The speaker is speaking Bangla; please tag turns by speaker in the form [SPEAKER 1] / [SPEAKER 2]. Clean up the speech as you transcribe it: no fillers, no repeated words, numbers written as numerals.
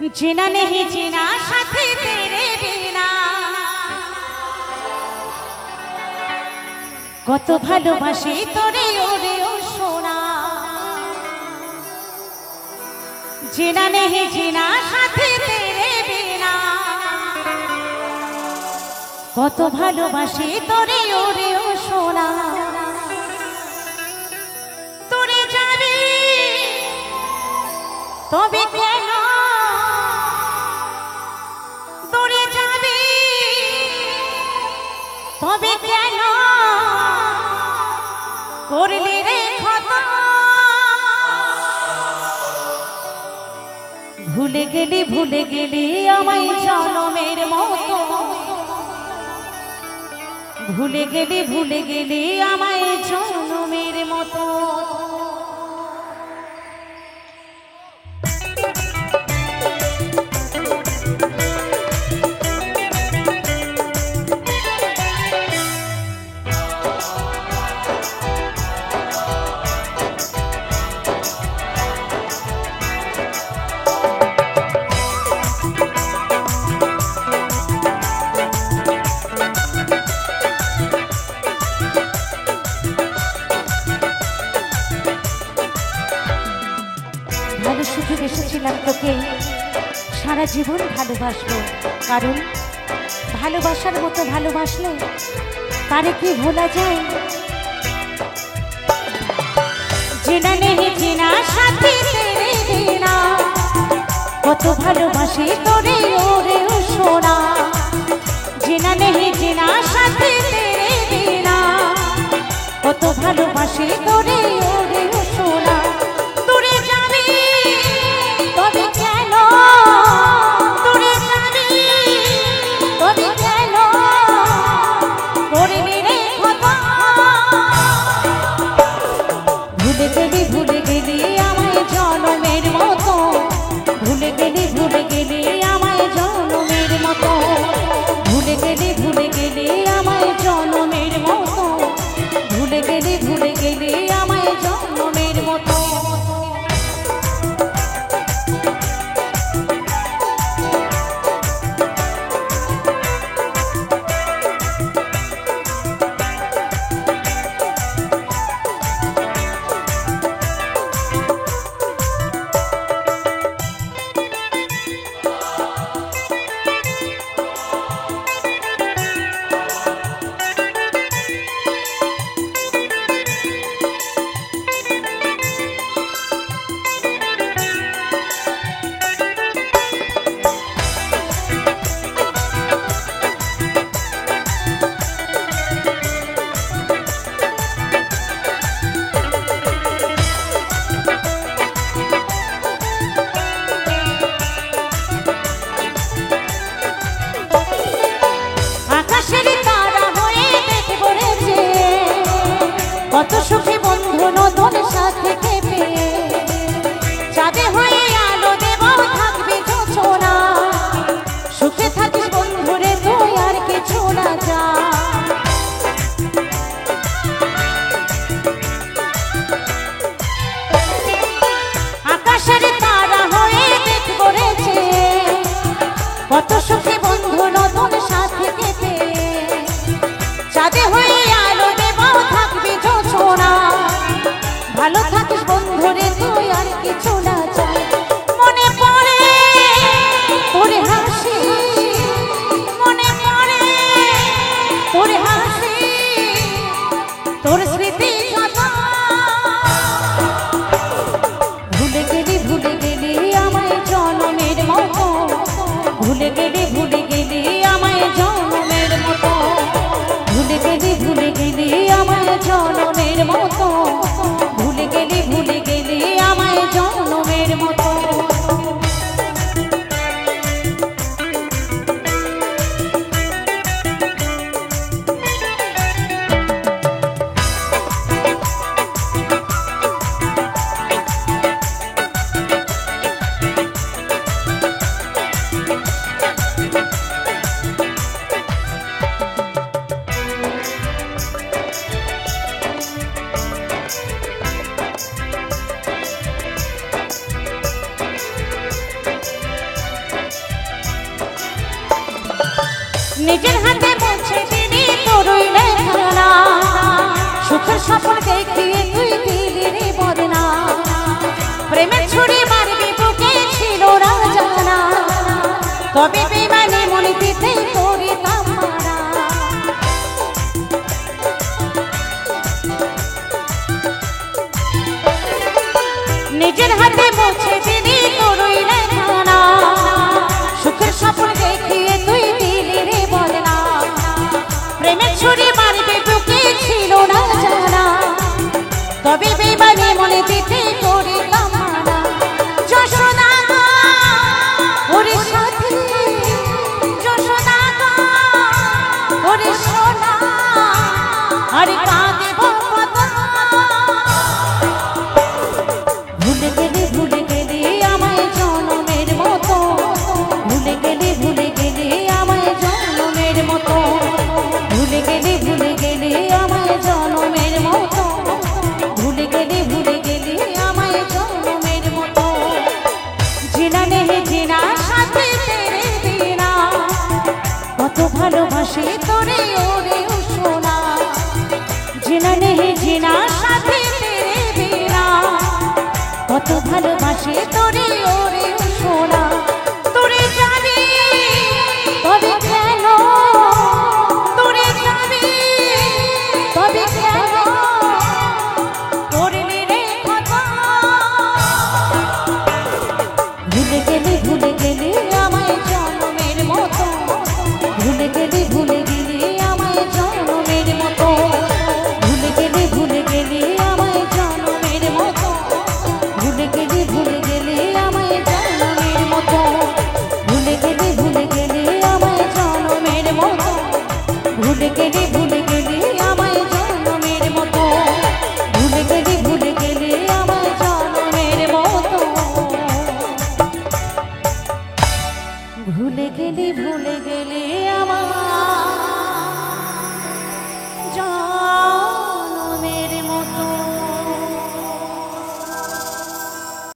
[SPEAKER 1] जीना नहीं जीना साथी तेरे बिना কত ভালোবাসি তোরে ওরে ও সোনা जीना नहीं जीना साथी तेरे बिना কত ভালোবাসি তোরে ওরে ও সোনা তোরে যাবি তবে কেন তোরে যাবি তবে কেন করলি রে খতা ভুলে গেলি আমায় জনমের মতো ভুলে গেলি আমায় জনমের মতো ভালো সুখে বেসেছিলাম তোকে সারা জীবন ভালোবাসবো কারণ ভালোবাসার মতো ভালোবাসলে তারে কি ভোলা যায় জিনা নেহি জিনা সাথী তেরে বিনা কত ভালোবাসি তোরে ওরে ও সোনা জিনা নেহি জিনা সাথী তেরে বিনা কত ভালোবাসি তোরে ওরে ও সোনা ভুলে গেলি আমায় জনমের মতো ভুলে গেলি আমায় জনমের মতো ভুলে গেলি আমায় জনমের মতো ভুলে গেলি আমায় জনমের মতো কত সুখী বন্ধু নদন সাথে পেয়ে চাঁদে হয়ে আলো দেব থাকবি যোছনা সুখে থাকিস বন্ধুরে তুই আর কিছু না যা আকাশের তারা হয়ে দেখব রে কত সুখী বন্ধু নদন সাথে পেয়ে চাঁদে হয়ে আলো দেব থাকবি ভালো থাকিস বন্ধুরে তুই আর কিছু না চাই মনে পড়ে তোরে হাসি মনে পড়ে তোরে হাসি তোর স্মৃতি কথা ভুলে গেলি আমায় জনমের মতো ভুলে গেলি আমায় জনমের মতো ভুলে গেলি আমায় জনমের মতো ভুলে গেলি আমায় জনমের মতো নিজের হাতে মুছে দিলি তোরই লেখানা সুখের স্বপ্ন দেখিয়ে তুই দিলি রে বদনা প্রেমের ছুরি মারবি বুকে ছিল না জানা তবে বেমানে মনে দিতে করিতাম মারা নিজের হাতে মুছে দিলি তোরই লেখানা সুখের স্বপ্ন দেখিয়ে তুই দিলি রে বদনা প্রেমের ছুরি মারবি বুকে ছিল না জানা তবে বেমানে মনে দিতে করিতাম মারা যশোদা ওরে সাথী যশোদা ওরে সোনা আরে কাঁদে বাবা ভুলে গেলে আমায় জনমের মতো ভুলে গেলে আমায় জনমের মতো ভুলে গেলে আমায় জনমের মতো ভুলে গেলে আমায় জনমের মতো জিনা নেহে জিনা সাথে তেরে দিনা কত ভালোবাসি তোরে ওরে সোনা জিনা নেহে জিনা সাথে তেরে দিনা কত ভালোবাসি তোরে ওরে সোনা তোরে যাবি তবে কেন তোরে যাবি তবে কেন করলি রে কথা ভুলে গেলে আমায়